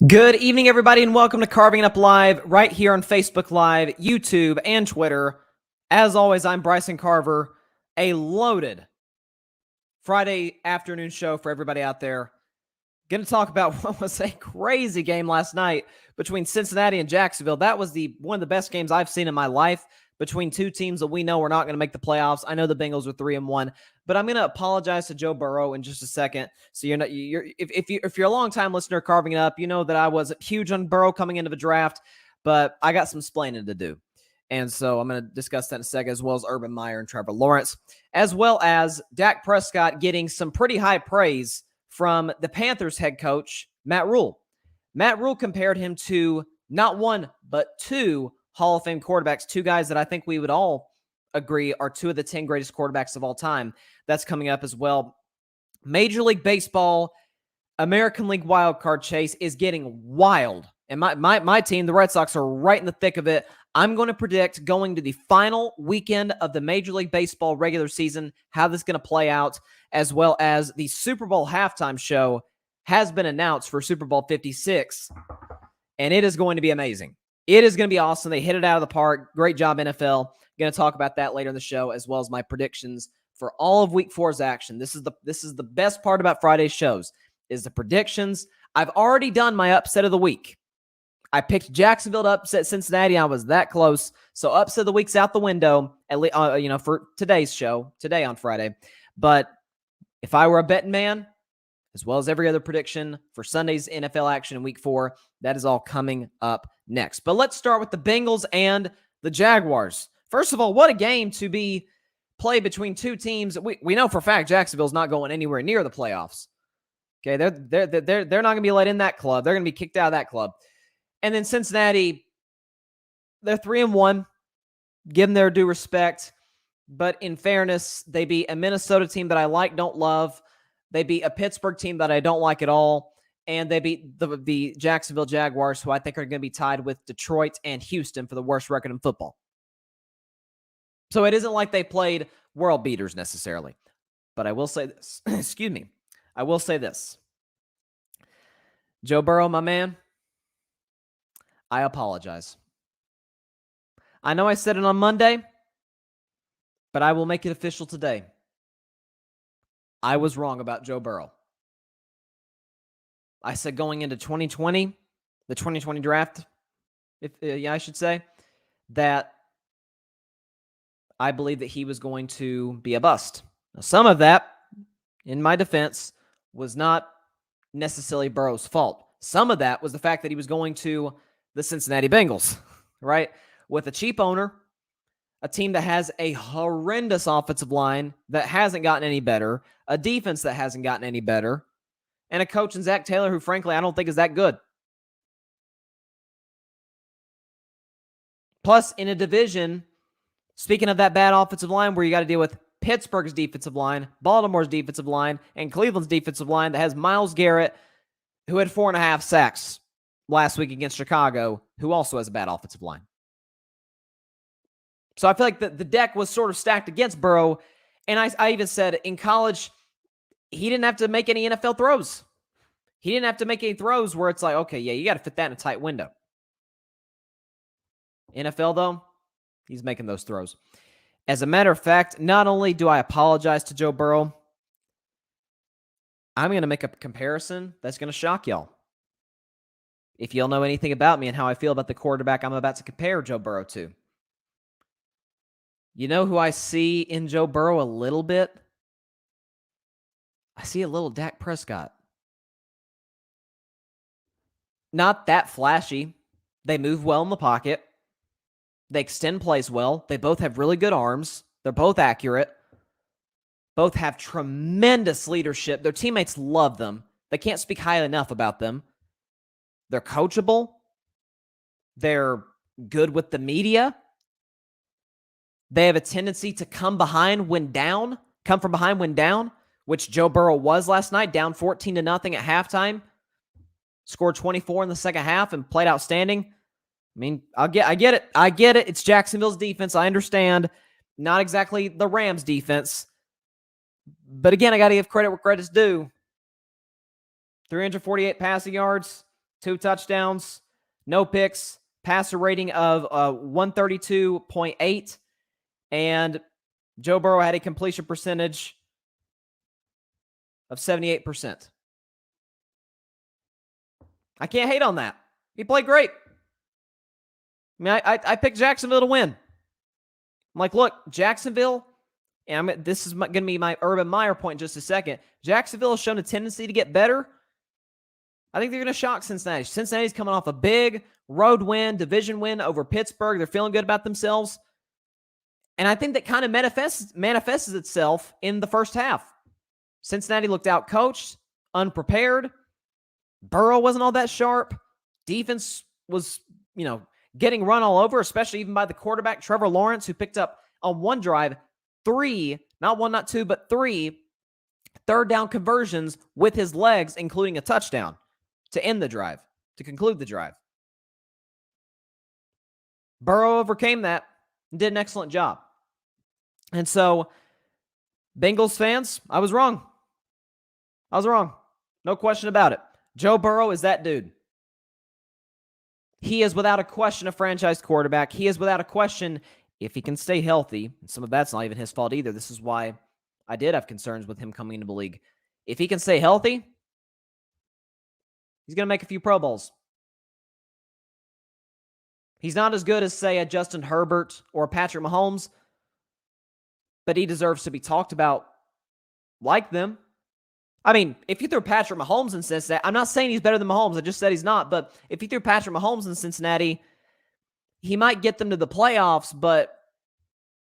Good evening, everybody, and welcome to Carving It Up Live right here on Facebook Live, YouTube, and Twitter. As always, I'm Bryson Carver, a loaded Friday afternoon show for everybody out there. Going to talk about what was a crazy game last night between Cincinnati and Jacksonville. That was one of the best games I've seen in my life between two teams that we know are not going to make the playoffs. I know the Bengals are 3-1, but I'm going to apologize to Joe Burrow in just a second. So if you're a long time listener Carving It Up, you know that I wasn't huge on Burrow coming into the draft, but I got some splaining to do. And so I'm going to discuss that in a second, as well as Urban Meyer and Trevor Lawrence, as well as Dak Prescott getting some pretty high praise from the Panthers head coach, Matt Rhule. Matt Rhule compared him to not one, but two Hall of Fame quarterbacks, two guys that I think we would all agree are two of the 10 greatest quarterbacks of all time. That's coming up as well. Major League Baseball, American League wildcard chase is getting wild. And my team, the Red Sox, are right in the thick of it. I'm going to predict going to the final weekend of the Major League Baseball regular season, how this is going to play out, as well as the Super Bowl halftime show has been announced for Super Bowl 56, and it is going to be amazing. It is going to be awesome. They hit it out of the park. Great job, NFL. Going to talk about that later in the show, as well as my predictions for all of Week 4's action. This is the best part about Friday's shows, is the predictions. I've already done my upset of the week. I picked Jacksonville to upset Cincinnati. I was that close. So upset of the week's out the window, at least, for today's show, today on Friday. But if I were a betting man, as well as every other prediction for Sunday's NFL action in Week 4, that is all coming up next. But let's start with the Bengals and the Jaguars. First of all, what a game to be played between two teams. We know for a fact Jacksonville's not going anywhere near the playoffs. Okay, they're not going to be let in that club. They're going to be kicked out of that club. And then Cincinnati, they're 3-1. Give them their due respect. But in fairness, they beat a Minnesota team that I like, don't love. They beat a Pittsburgh team that I don't like at all. And they beat the Jacksonville Jaguars, who I think are going to be tied with Detroit and Houston for the worst record in football. So it isn't like they played world beaters necessarily. But I will say this. Excuse me. I will say this. Joe Burrow, my man, I apologize. I know I said it on Monday, but I will make it official today. I was wrong about Joe Burrow. I said going into 2020, the 2020 draft, I should say, that I believe that he was going to be a bust. Now, some of that, in my defense, was not necessarily Burrow's fault. Some of that was the fact that he was going to the Cincinnati Bengals, right? With a cheap owner, a team that has a horrendous offensive line that hasn't gotten any better, a defense that hasn't gotten any better, and a coach in Zach Taylor who, frankly, I don't think is that good. Plus, in a division, speaking of that bad offensive line where you got to deal with Pittsburgh's defensive line, Baltimore's defensive line, and Cleveland's defensive line that has Myles Garrett, who had 4.5 sacks last week against Chicago, who also has a bad offensive line. So I feel like the deck was sort of stacked against Burrow. And I even said in college, he didn't have to make any NFL throws. He didn't have to make any throws where it's like, okay, yeah, you got to fit that in a tight window. NFL, though, he's making those throws. As a matter of fact, not only do I apologize to Joe Burrow, I'm going to make a comparison that's going to shock y'all. If y'all know anything about me and how I feel about the quarterback I'm about to compare Joe Burrow to. You know who I see in Joe Burrow a little bit? I see a little Dak Prescott. Not that flashy. They move well in the pocket. They extend plays well. They both have really good arms. They're both accurate. Both have tremendous leadership. Their teammates love them. They can't speak highly enough about them. They're coachable. They're good with the media. They have a tendency to come from behind when down, which Joe Burrow was last night, down 14-0 at halftime. Scored 24 in the second half and played outstanding. I mean, I get it. I get it. It's Jacksonville's defense. I understand. Not exactly the Rams' defense. But again, I got to give credit where credit's due. 348 passing yards, 2 touchdowns, no picks, passer rating of 132.8, and Joe Burrow had a completion percentage of 78%. I can't hate on that. He played great. I mean, I picked Jacksonville to win. I'm like, look, Jacksonville, and this is going to be my Urban Meyer point in just a second. Jacksonville has shown a tendency to get better. I think they're going to shock Cincinnati. Cincinnati's coming off a big road win, division win over Pittsburgh. They're feeling good about themselves. And I think that kind of manifests itself in the first half. Cincinnati looked out-coached, unprepared. Burrow wasn't all that sharp. Defense was, getting run all over, especially even by the quarterback, Trevor Lawrence, who picked up on one drive 3, not 1, not 2, but 3 third down conversions with his legs, including a touchdown to end the drive, to conclude the drive. Burrow overcame that and did an excellent job. And so, Bengals fans, I was wrong. No question about it. Joe Burrow is that dude. He is without a question a franchise quarterback. He is without a question, if he can stay healthy, and some of that's not even his fault either. This is why I did have concerns with him coming into the league. If he can stay healthy, he's going to make a few Pro Bowls. He's not as good as, say, a Justin Herbert or a Patrick Mahomes, but he deserves to be talked about like them. I mean, if you threw Patrick Mahomes in Cincinnati, I'm not saying he's better than Mahomes. I just said he's not. But if you threw Patrick Mahomes in Cincinnati, he might get them to the playoffs, but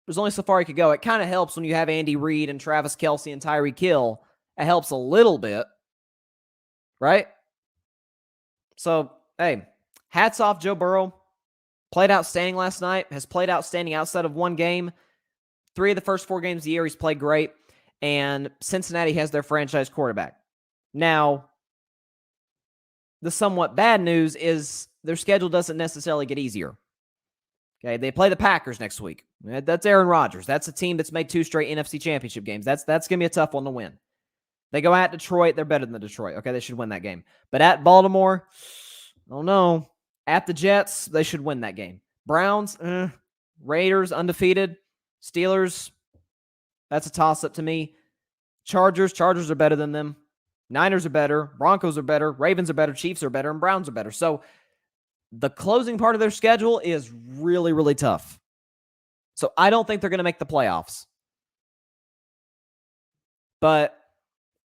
there's only so far he could go. It kind of helps when you have Andy Reid and Travis Kelce and Tyreek Hill. It helps a little bit, right? So, hey, hats off Joe Burrow. Played outstanding last night. Has played outstanding outside of one game. 3 of the first 4 games of the year, he's played great. And Cincinnati has their franchise quarterback. Now, the somewhat bad news is their schedule doesn't necessarily get easier. Okay, they play the Packers next week. That's Aaron Rodgers. That's a team that's made 2 straight NFC Championship games. That's going to be a tough one to win. They go at Detroit. They're better than Detroit. Okay, they should win that game. But at Baltimore, I don't know. At the Jets, they should win that game. Browns, Raiders, undefeated. Steelers, that's a toss-up to me. Chargers are better than them. Niners are better. Broncos are better. Ravens are better. Chiefs are better. And Browns are better. So the closing part of their schedule is really, really tough. So I don't think they're going to make the playoffs. But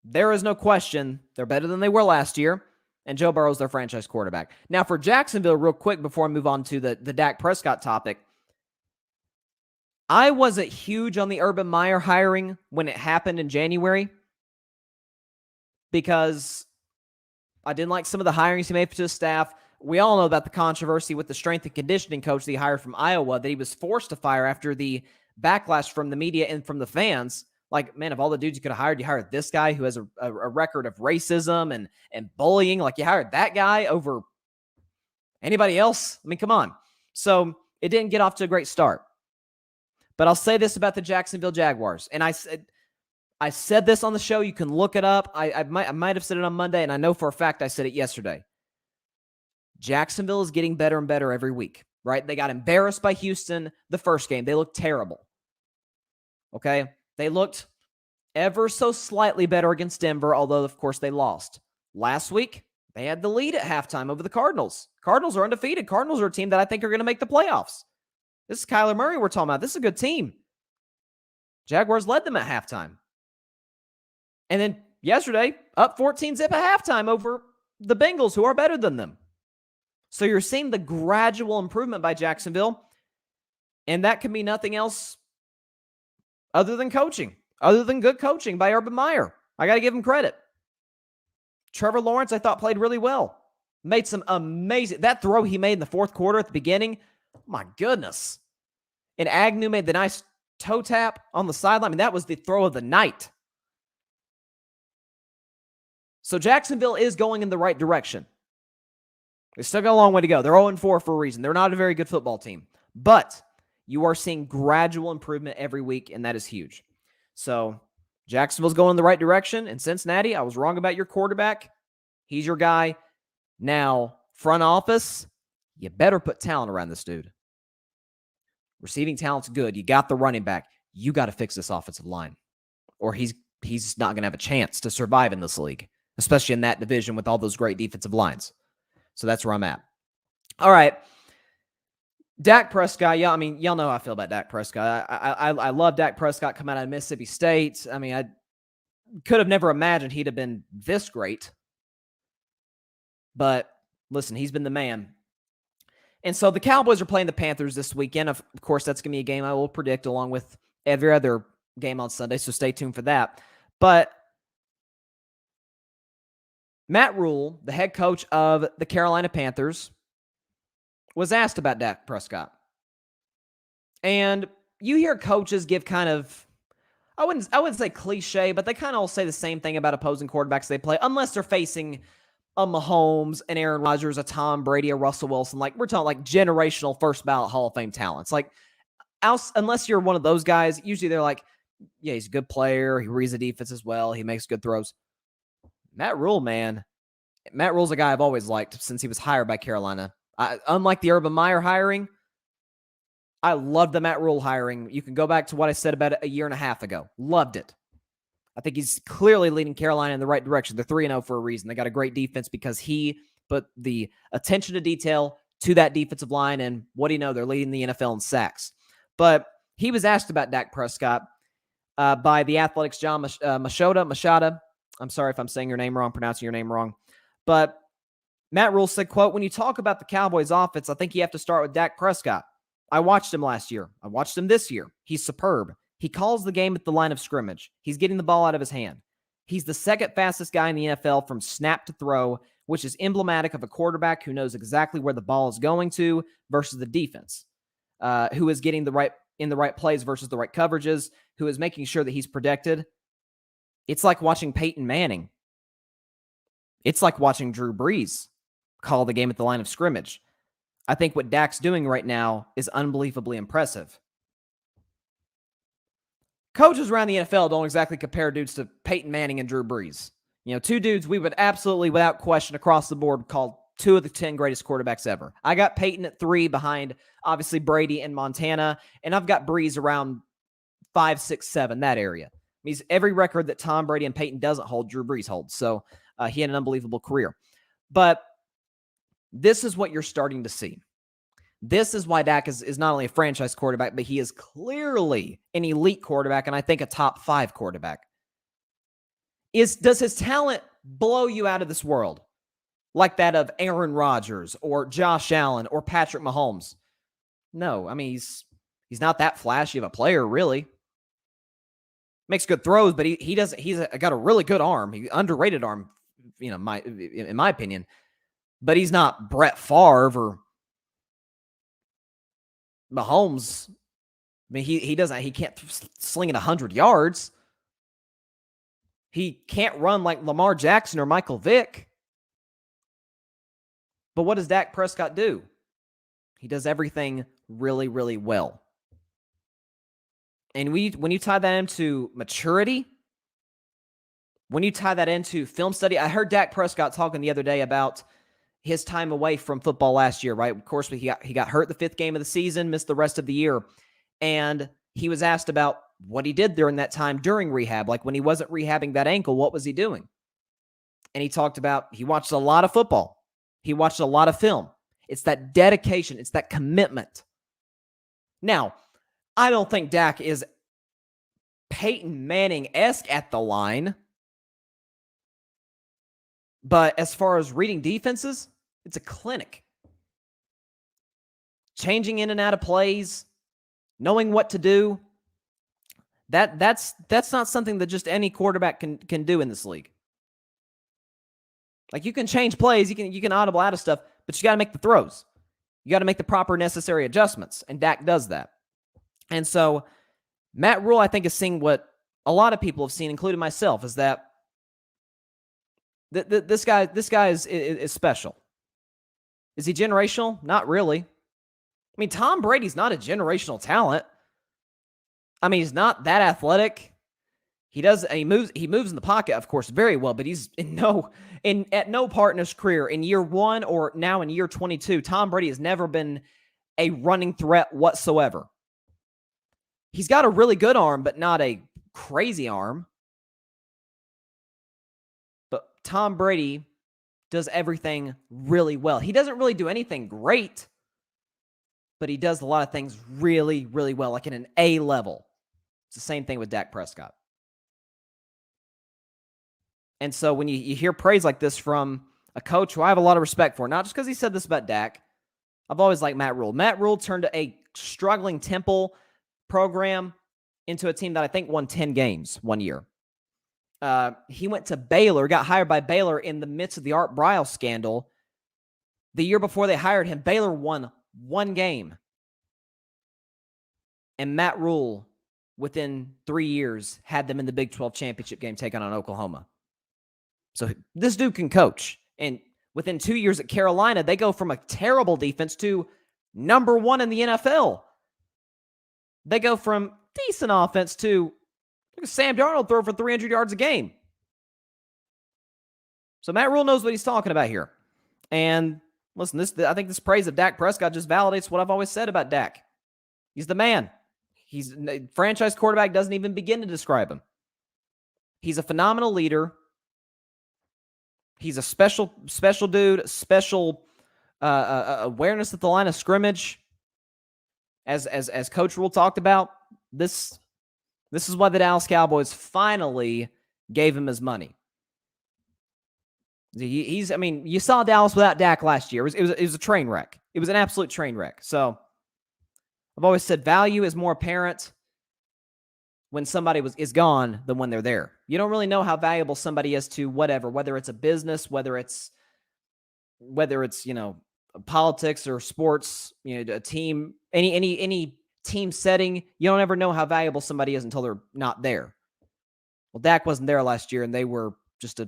there is no question they're better than they were last year. And Joe Burrow's their franchise quarterback. Now for Jacksonville, real quick before I move on to the Dak Prescott topic, I wasn't huge on the Urban Meyer hiring when it happened in January because I didn't like some of the hirings he made to his staff. We all know about the controversy with the strength and conditioning coach that he hired from Iowa that he was forced to fire after the backlash from the media and from the fans. Like, man, of all the dudes you could have hired, you hired this guy who has a record of racism and bullying. Like, you hired that guy over anybody else? I mean, come on. So it didn't get off to a great start. But I'll say this about the Jacksonville Jaguars. And I said this on the show. You can look it up. I might have said it on Monday, and I know for a fact I said it yesterday. Jacksonville is getting better and better every week, right? They got embarrassed by Houston the first game. They looked terrible. Okay? They looked ever so slightly better against Denver, although, of course, they lost. Last week, they had the lead at halftime over the Cardinals. Cardinals are undefeated. Cardinals are a team that I think are going to make the playoffs. This is Kyler Murray we're talking about. This is a good team. Jaguars led them at halftime. And then yesterday, up 14-zip at halftime over the Bengals, who are better than them. So you're seeing the gradual improvement by Jacksonville, and that can be nothing else other than coaching, other than good coaching by Urban Meyer. I got to give him credit. Trevor Lawrence, I thought, played really well. Made some amazing... That throw he made in the fourth quarter at the beginning, my goodness. And Agnew made the nice toe tap on the sideline. I mean, that was the throw of the night. So Jacksonville is going in the right direction. They still got a long way to go. They're 0-4 for a reason. They're not a very good football team. But you are seeing gradual improvement every week, and that is huge. So Jacksonville's going in the right direction. And Cincinnati, I was wrong about your quarterback. He's your guy. Now, front office, you better put talent around this dude. Receiving talent's good. You got the running back. You got to fix this offensive line, or he's not going to have a chance to survive in this league, especially in that division with all those great defensive lines. So that's where I'm at. All right. Dak Prescott, yeah, I mean, y'all know how I feel about Dak Prescott. I love Dak Prescott coming out of Mississippi State. I mean, I could have never imagined he'd have been this great. But listen, he's been the man. And so the Cowboys are playing the Panthers this weekend. Of course, that's going to be a game I will predict along with every other game on Sunday, so stay tuned for that. But Matt Rhule, the head coach of the Carolina Panthers, was asked about Dak Prescott. And you hear coaches give kind of, I wouldn't say cliche, but they kind of all say the same thing about opposing quarterbacks they play, unless they're facing a Mahomes, an Aaron Rodgers, a Tom Brady, a Russell Wilson. Like, we're talking like generational first ballot Hall of Fame talents. Like, unless you're one of those guys, usually they're like, yeah, he's a good player. He reads the defense as well. He makes good throws. Matt Rhule, man. Matt Rhule's a guy I've always liked since he was hired by Carolina. Unlike the Urban Meyer hiring, I loved the Matt Rhule hiring. You can go back to what I said about it a year and a half ago. Loved it. I think he's clearly leading Carolina in the right direction. They're 3-0 for a reason. They got a great defense because he put the attention to detail to that defensive line, and what do you know? They're leading the NFL in sacks. But he was asked about Dak Prescott by the Athletics' John Machada. I'm sorry if I'm saying your name wrong, pronouncing your name wrong. But Matt Rhule said, quote, "When you talk about the Cowboys offense, I think you have to start with Dak Prescott. I watched him last year. I watched him this year. He's superb. He calls the game at the line of scrimmage. He's getting the ball out of his hand. He's the second fastest guy in the NFL from snap to throw, which is emblematic of a quarterback who knows exactly where the ball is going to versus the defense, who is getting in the right plays versus the right coverages, who is making sure that he's protected. It's like watching Peyton Manning. It's like watching Drew Brees call the game at the line of scrimmage. I think what Dak's doing right now is unbelievably impressive. Coaches around the NFL don't exactly compare dudes to Peyton Manning and Drew Brees. You know, two dudes we would absolutely, without question, across the board call two of the 10 greatest quarterbacks ever. I got Peyton at 3 behind, obviously, Brady and Montana, and I've got Brees around 5, 6, 7, that area. Means every record that Tom Brady and Peyton doesn't hold, Drew Brees holds. So he had an unbelievable career. But this is what you're starting to see. This is why Dak is not only a franchise quarterback, but he is clearly an elite quarterback, and I think a top 5 quarterback. Does his talent blow you out of this world like that of Aaron Rodgers or Josh Allen or Patrick Mahomes? No, I mean, he's not that flashy of a player, really. Makes good throws, but he doesn't. He's got a really good arm. Underrated arm, you know, in my opinion. But he's not Brett Favre or Mahomes. I mean, he can't sling it 100 yards. He can't run like Lamar Jackson or Michael Vick. But what does Dak Prescott do? He does everything really, really well. And when you tie that into maturity, when you tie that into film study, I heard Dak Prescott talking the other day about his time away from football last year, right? Of course, he got hurt the 5th game of the season, missed the rest of the year. And he was asked about what he did during that time during rehab. Like when he wasn't rehabbing that ankle, what was he doing? And he talked about he watched a lot of football. He watched a lot of film. It's that dedication. It's that commitment. Now, I don't think Dak is Peyton Manning-esque at the line. But as far as reading defenses, it's a clinic. Changing in and out of plays, knowing what to do, that's not something that just any quarterback can do in this league. Like, you can change plays, you can audible out of stuff, but you got to make the throws. You got to make the proper necessary adjustments, and Dak does that. And so Matt Rhule, I think, is seeing what a lot of people have seen, including myself, is that this guy is special. Is he generational? Not really. I mean, Tom Brady's not a generational talent. I mean, he's not that athletic. He does. He moves in the pocket, of course, very well. But he's at no part in his career, in year 1 or now in year 22, Tom Brady has never been a running threat whatsoever. He's got a really good arm, but not a crazy arm. But Tom Brady does everything really well. He doesn't really do anything great, but he does a lot of things really, really well, like in an A level. It's the same thing with Dak Prescott. And so when you hear praise like this from a coach who I have a lot of respect for, not just because he said this about Dak, I've always liked Matt Rhule. Matt Rhule turned a struggling Temple program into a team that I think won 10 games one year. He went to Baylor, got hired by Baylor in the midst of the Art Briles scandal. The year before they hired him, Baylor won 1 game. And Matt Rhule, within 3 years, had them in the Big 12 championship game taking on Oklahoma. So this dude can coach. And within 2 years at Carolina, they go from a terrible defense to number 1 in the NFL. They go from decent offense to look at Sam Darnold throw for 300 yards a game. So Matt Rhule knows what he's talking about here. And listen, I think this praise of Dak Prescott just validates what I've always said about Dak. He's the man. He's a franchise quarterback, doesn't even begin to describe him. He's a phenomenal leader. He's a special dude, special awareness at the line of scrimmage. As Coach Rhule talked about, this is why the Dallas Cowboys finally gave him his money. You saw Dallas without Dak last year. It was a train wreck. It was an absolute train wreck. So I've always said value is more apparent when somebody is gone than when they're there. You don't really know how valuable somebody is to whether it's a business, whether it's politics or sports, a team, any team setting. You don't ever know how valuable somebody is until they're not there. Well, Dak wasn't there last year, and they were just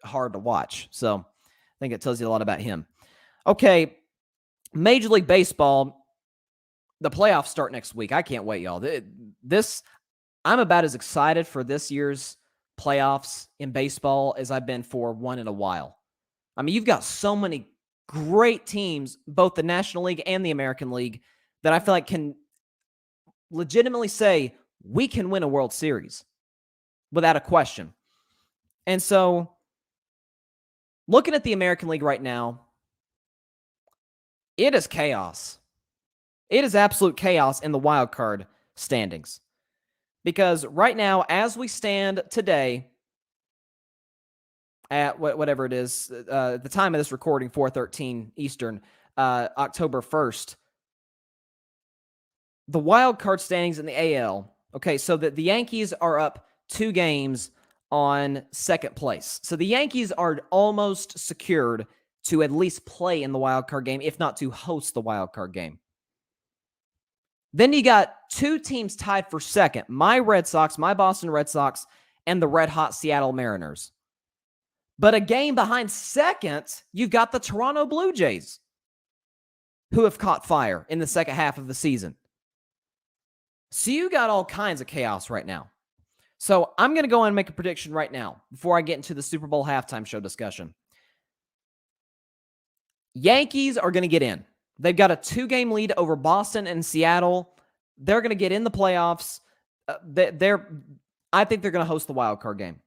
hard to watch. So I think it tells you a lot about him. Okay, Major League Baseball, the playoffs start next week. I can't wait, y'all. I'm about as excited for this year's playoffs in baseball as I've been for one in a while. I mean, you've got so many great teams, both the National League and the American League, that I feel like can legitimately say we can win a World Series without a question. And so looking at the American League right now, it is chaos. It is absolute chaos in the wild card standings. Because right now, as we stand today, at whatever it is, the time of this recording, 4:13 Eastern, October 1st, the wild card standings in the AL. Okay, so the Yankees are up 2 games on second place. So the Yankees are almost secured to at least play in the wild card game, if not to host the wild card game. Then you got 2 teams tied for second, my Red Sox, my Boston Red Sox, and the red-hot Seattle Mariners. But a game behind second, you've got the Toronto Blue Jays, who have caught fire in the second half of the season. So you got all kinds of chaos right now. So I'm going to go and make a prediction right now before I get into the Super Bowl halftime show discussion. Yankees are going to get in. They've got a 2-game lead over Boston and Seattle. They're going to get in the playoffs. I think they're going to host the wild card game.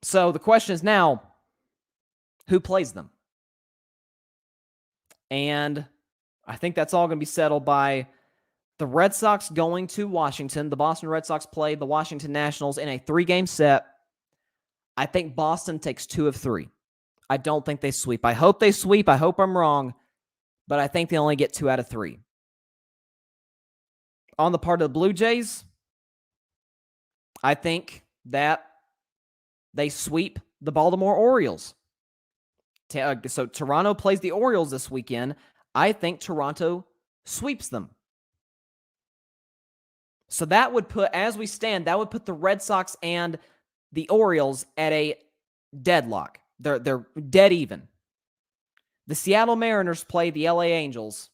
So the question is now, who plays them? And I think that's all going to be settled by the Red Sox going to Washington. The Boston Red Sox play the Washington Nationals in a 3-game set. I think Boston takes 2 of 3. I don't think they sweep. I hope they sweep. I hope I'm wrong. But I think they only get 2 out of 3. On the part of the Blue Jays, I think that they sweep the Baltimore Orioles. So Toronto plays the Orioles this weekend. I think Toronto sweeps them. So that would put, as we stand, that would put the Red Sox and the Orioles at a deadlock. They're dead even. The Seattle Mariners play the LA Angels.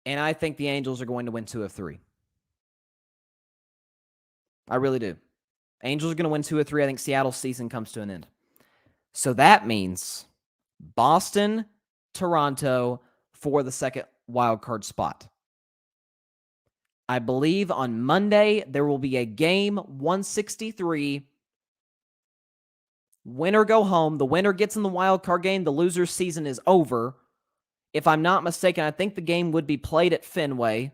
And I think the Angels are going to win 2 of 3. I really do. Angels are going to win 2 of 3. I think Seattle's season comes to an end. So that means Boston, Toronto for the second wild card spot. I believe on Monday there will be a game 163. Winner go home. The winner gets in the wild card game. The loser's season is over. If I'm not mistaken, I think the game would be played at Fenway.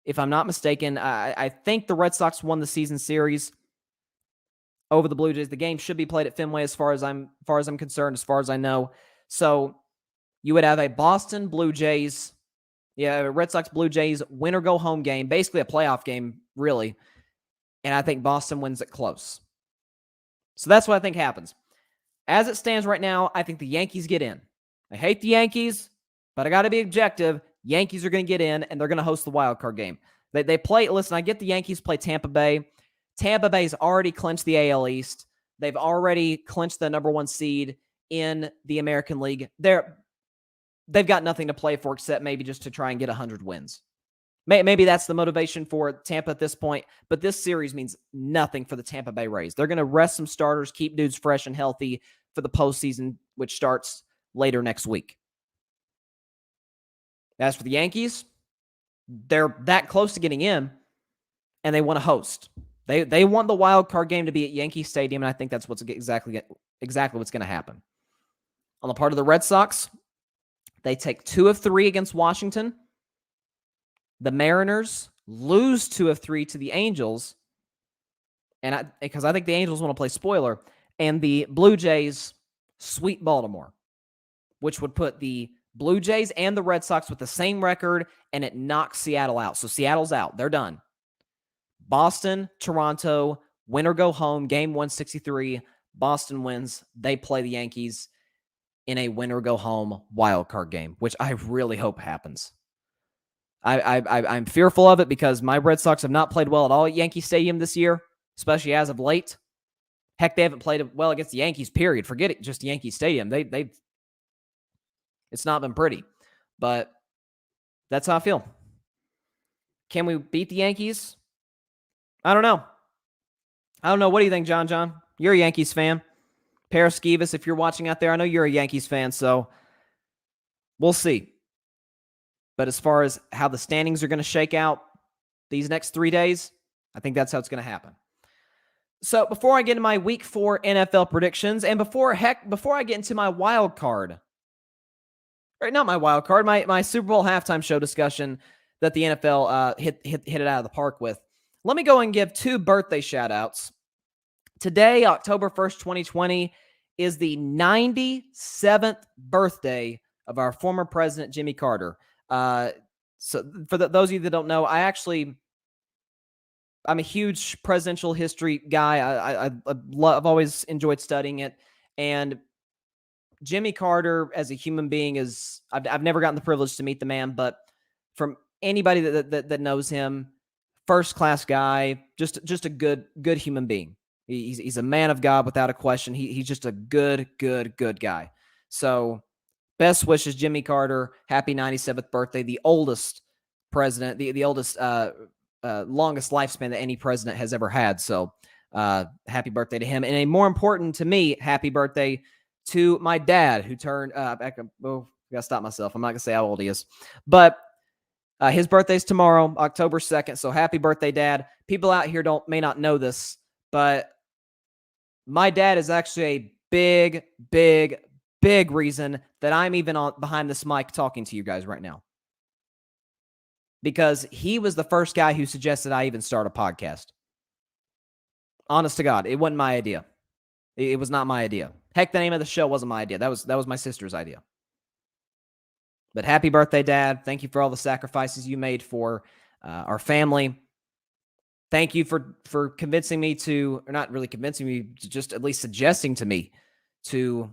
If I'm not mistaken, I think the Red Sox won the season series over the Blue Jays. The game should be played at Fenway as far as I'm concerned, as far as I know. So you would have a Boston Blue Jays, Red Sox Blue Jays winner go home game, basically a playoff game, really. And I think Boston wins it close. So that's what I think happens. As it stands right now, I think the Yankees get in. I hate the Yankees, but I got to be objective. Yankees are going to get in, and they're going to host the wild card game. They play, listen, I get the Yankees play Tampa Bay. Tampa Bay's already clinched the AL East. They've already clinched the number 1 seed in the American League. They've got nothing to play for except maybe just to try and get 100 wins. Maybe that's the motivation for Tampa at this point, but this series means nothing for the Tampa Bay Rays. They're going to rest some starters, keep dudes fresh and healthy for the postseason, which starts later next week. As for the Yankees, they're that close to getting in, and they want to host. They want the wild card game to be at Yankee Stadium, and I think that's what's exactly what's going to happen. On the part of the Red Sox, they take 2 of 3 against Washington. The Mariners lose 2 of 3 to the Angels, and because I think the Angels want to play spoiler, and the Blue Jays sweep Baltimore, which would put the Blue Jays and the Red Sox with the same record, and it knocks Seattle out. So Seattle's out. They're done. Boston, Toronto, winner go home, game 163. Boston wins. They play the Yankees in a winner go home wild card game, which I really hope happens. I'm fearful of it because my Red Sox have not played well at all at Yankee Stadium this year, especially as of late. Heck, they haven't played well against the Yankees, period. Forget it, just Yankee Stadium. It's not been pretty, but that's how I feel. Can we beat the Yankees? I don't know. What do you think, John? You're a Yankees fan. Paraskevas, if you're watching out there, I know you're a Yankees fan, so we'll see. But as far as how the standings are going to shake out these next 3 days, I think that's how it's going to happen. So before I get into my Week 4 NFL predictions, and before I get into my wild card, right, not my wild card, my Super Bowl halftime show discussion that the NFL hit it out of the park with, let me go and give 2 birthday shout-outs. Today, October 1st, 2020, is the 97th birthday of our former president, Jimmy Carter. So for those of you that don't know, I'm a huge presidential history guy. I've always enjoyed studying it. And Jimmy Carter as a human being I've never gotten the privilege to meet the man, but from anybody that knows him, first class guy, just a good human being. He's a man of God without a question. He's just a good guy. So best wishes, Jimmy Carter. Happy 97th birthday. The oldest president, the oldest, longest lifespan that any president has ever had. So happy birthday to him. And a more important to me, happy birthday to my dad, who turned back. Oh, I gotta stop myself. I'm not gonna say how old he is, but his birthday's tomorrow, October 2nd. So happy birthday, Dad. People out here may not know this, but my dad is actually a big reason that I'm even behind this mic talking to you guys right now. Because he was the first guy who suggested I even start a podcast. Honest to God, it wasn't my idea. It was not my idea. Heck, the name of the show wasn't my idea. That was my sister's idea. But happy birthday, Dad. Thank you for all the sacrifices you made for our family. Thank you for convincing me to, or not really convincing me, just at least suggesting to me to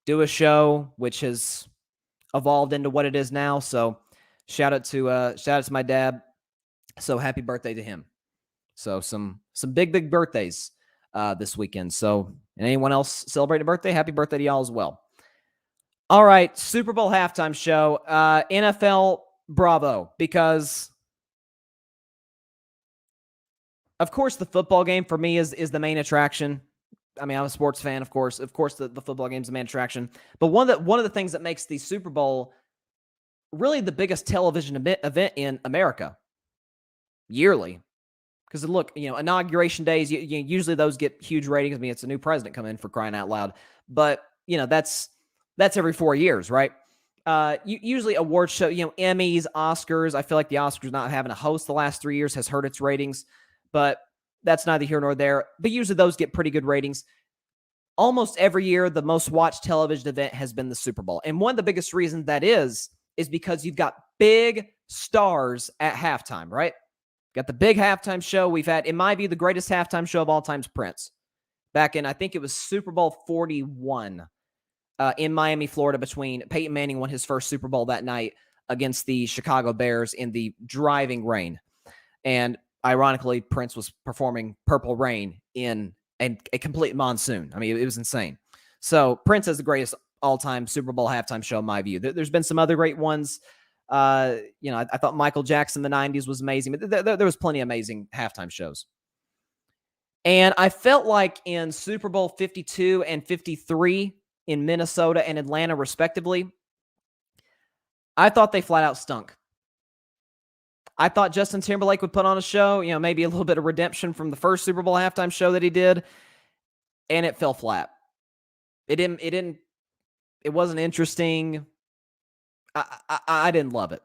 do a show which has evolved into what it is now. So shout out to my dad. So happy birthday to him. So some big birthdays this weekend. So, and anyone else celebrating a birthday, happy birthday to y'all as well. All right, Super Bowl halftime show. NFL bravo, because of course the football game for me is the main attraction. I mean, I'm a sports fan, of course. Of course, the football game's the main attraction. But one of the things that makes the Super Bowl really the biggest television event in America yearly. Because look, inauguration days, usually those get huge ratings. I mean, it's a new president coming in, for crying out loud. But that's every 4 years, right? Usually award show, Emmys, Oscars. I feel like the Oscars not having a host the last 3 years has hurt its ratings, but that's neither here nor there. But usually those get pretty good ratings. Almost every year, the most watched television event has been the Super Bowl. And one of the biggest reasons that is because you've got big stars at halftime, right? Got the big halftime show. We've had, in my view, the greatest halftime show of all time is Prince. Back in, I think it was Super Bowl 41 in Miami, Florida, between Peyton Manning won his first Super Bowl that night against the Chicago Bears in the driving rain. And ironically, Prince was performing Purple Rain in a complete monsoon. I mean, it was insane. So Prince is the greatest all-time Super Bowl halftime show in my view. There's been some other great ones. I thought Michael Jackson in the 90s was amazing, but there was plenty of amazing halftime shows. And I felt like in Super Bowl 52 and 53 in Minnesota and Atlanta, respectively, I thought they flat out stunk. I thought Justin Timberlake would put on a show, maybe a little bit of redemption from the first Super Bowl halftime show that he did, and it fell flat. It wasn't interesting. I didn't love it.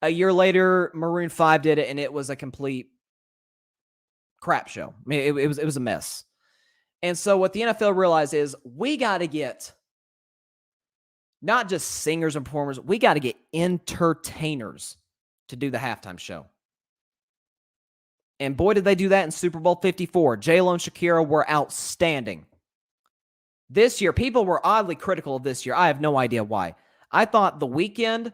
A year later, Maroon 5 did it, and it was a complete crap show. I mean, it was a mess. And so what the NFL realized is we got to get not just singers and performers, we got to get entertainers to do the halftime show. And boy, did they do that in Super Bowl 54. J-Lo and Shakira were outstanding. This year, people were oddly critical of this year. I have no idea why. I thought The Weeknd,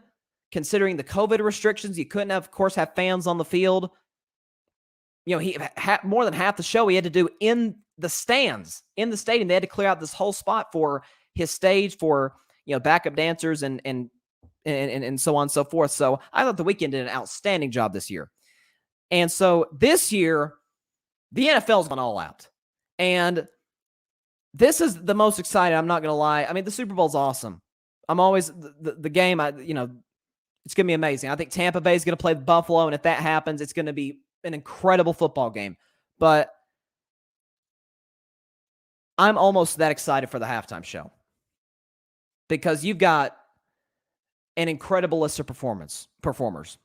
considering the COVID restrictions, you couldn't have, of course, have fans on the field. He more than half the show he had to do in the stands, in the stadium. They had to clear out this whole spot for his stage for, backup dancers and so on and so forth. So I thought The Weeknd did an outstanding job this year. And so this year, the NFL's gone all out. And this is the most exciting, I'm not going to lie. I mean, the Super Bowl's awesome. I'm always, the game, it's going to be amazing. I think Tampa Bay is going to play Buffalo, and if that happens, it's going to be an incredible football game. But I'm almost that excited for the halftime show because you've got an incredible list of performers.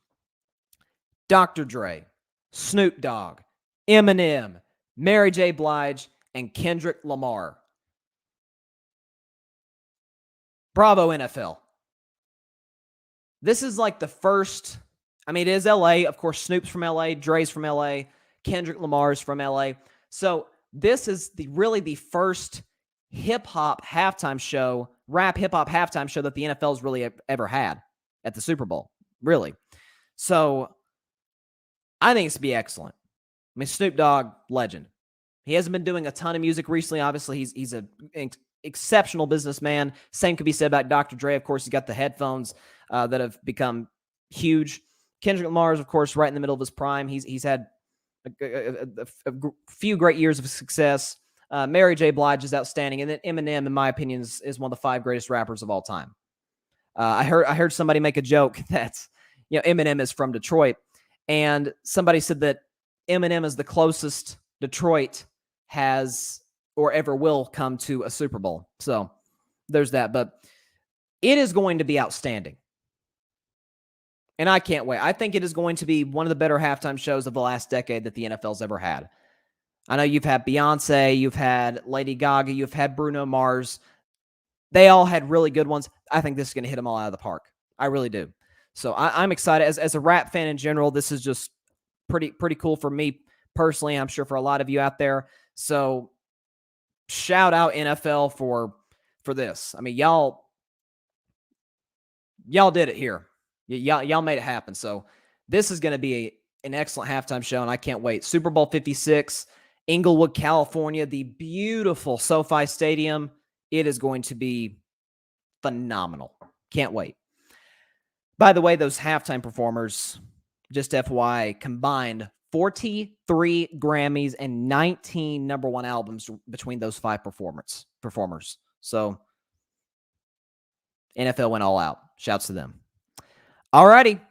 Dr. Dre, Snoop Dogg, Eminem, Mary J. Blige, and Kendrick Lamar. Bravo, NFL. This is like the first, it is LA. Of course, Snoop's from LA, Dre's from LA, Kendrick Lamar's from LA. So this is really the first hip-hop halftime show, rap hip-hop halftime show that the NFL's really ever had at the Super Bowl. Really. So I think it's going to be excellent. Snoop Dogg, legend. He hasn't been doing a ton of music recently. Obviously, he's an exceptional businessman. Same could be said about Dr. Dre. Of course, he's got the headphones that have become huge. Kendrick Lamar is, of course, right in the middle of his prime. He's had a few great years of success. Mary J. Blige is outstanding. And then Eminem, in my opinion, is one of the 5 greatest rappers of all time. I heard somebody make a joke that Eminem is from Detroit. And somebody said that Eminem is the closest Detroit has or ever will come to a Super Bowl. So there's that. But it is going to be outstanding. And I can't wait. I think it is going to be one of the better halftime shows of the last decade that the NFL's ever had. I know you've had Beyonce, you've had Lady Gaga, you've had Bruno Mars. They all had really good ones. I think this is going to hit them all out of the park. I really do. So I'm excited. As a rap fan in general, this is just pretty cool for me personally. I'm sure for a lot of you out there. So shout out NFL for this. Y'all did it here. Y'all made it happen. So this is going to be an excellent halftime show, and I can't wait. Super Bowl 56, Inglewood, California, the beautiful SoFi Stadium. It is going to be phenomenal. Can't wait. By the way, those halftime performers, just FYI, combined 43 Grammys and 19 number one albums between those 5 performers. So NFL went all out. Shouts to them. Alrighty.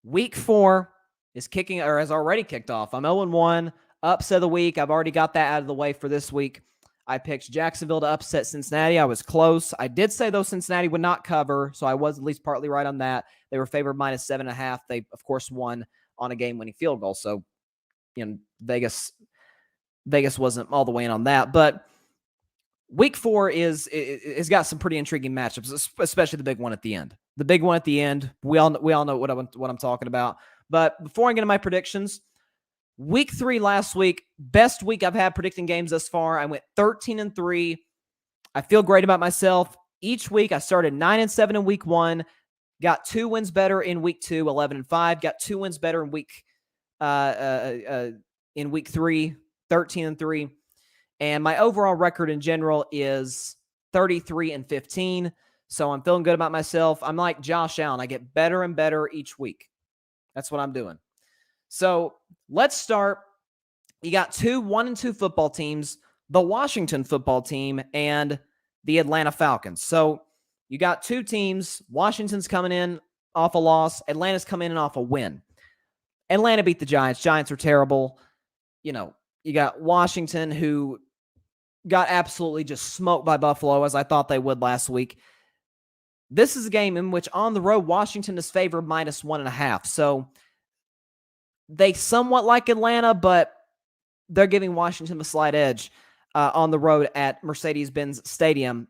Week 4 is kicking, or has already kicked off. I'm 0-1. Upset of the week. I've already got that out of the way for this week. I picked Jacksonville to upset Cincinnati. I was close. I did say, though, Cincinnati would not cover, so I was at least partly right on that. They were favored -7.5. They, of course, won on a game-winning field goal. So, Vegas wasn't all the way in on that. But Week 4 is got some pretty intriguing matchups, especially the big one at the end. The big one at the end, we all know what I'm talking about. But before I get into my predictions, Week 3 last week, best week I've had predicting games thus far. I went 13-3. I feel great about myself. Each week I started 9-7 in Week 1, got 2 wins better in Week 2, 11-5, got 2 wins better in Week 3, 13-3. And my overall record in general is 33-15. So I'm feeling good about myself. I'm like Josh Allen. I get better and better each week. That's what I'm doing. So let's start. You got 2 1-2 football teams, the Washington football team and the Atlanta Falcons. So you got 2 teams. Washington's coming in off a loss. Atlanta's coming in off a win. Atlanta beat the Giants. Giants are terrible. You got Washington, who got absolutely just smoked by Buffalo, as I thought they would last week. This is a game in which on the road, Washington is favored -1.5. So they somewhat like Atlanta, but they're giving Washington a slight edge on the road at Mercedes-Benz Stadium.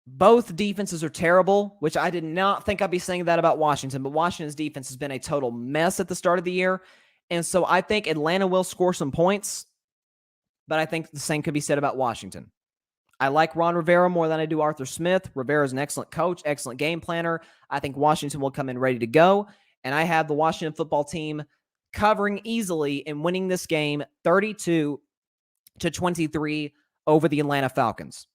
Both defenses are terrible, which I did not think I'd be saying that about Washington, but Washington's defense has been a total mess at the start of the year. And so I think Atlanta will score some points, but I think the same could be said about Washington. I like Ron Rivera more than I do Arthur Smith. Rivera is an excellent coach, excellent game planner. I think Washington will come in ready to go. And I have the Washington football team covering easily and winning this game 32-23 over the Atlanta Falcons.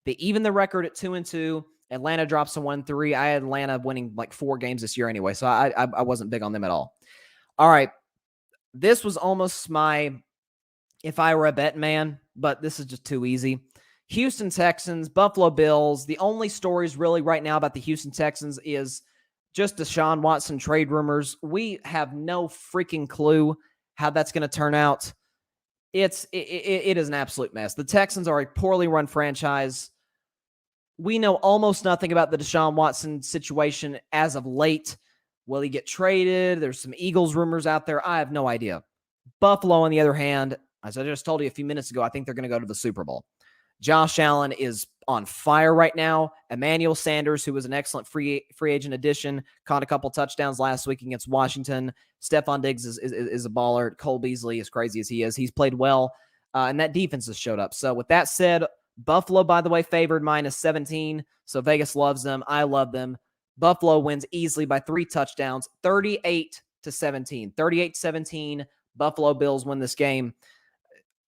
They even the record at 2-2. Atlanta drops to 1-3. I had Atlanta winning like 4 games this year anyway, so I wasn't big on them at all. All right. This was almost my if I were a bet man, but this is just too easy. Houston Texans, Buffalo Bills. The only stories really right now about the Houston Texans is just Deshaun Watson trade rumors. We have no freaking clue how that's going to turn out. It is an absolute mess. The Texans are a poorly run franchise. We know almost nothing about the Deshaun Watson situation as of late. Will he get traded? There's some Eagles rumors out there. I have no idea. Buffalo, on the other hand, as I just told you a few minutes ago, I think they're going to go to the Super Bowl. Josh Allen is on fire right now. Emmanuel Sanders, who was an excellent free agent addition, caught a couple touchdowns last week against Washington. Stephon Diggs is a baller. Cole Beasley, as crazy as he is, he's played well, and that defense has showed up. So with that said, Buffalo, by the way, favored -17, so Vegas loves them. I love them. Buffalo wins easily by 3 touchdowns, 38-17. 38-17, Buffalo Bills win this game.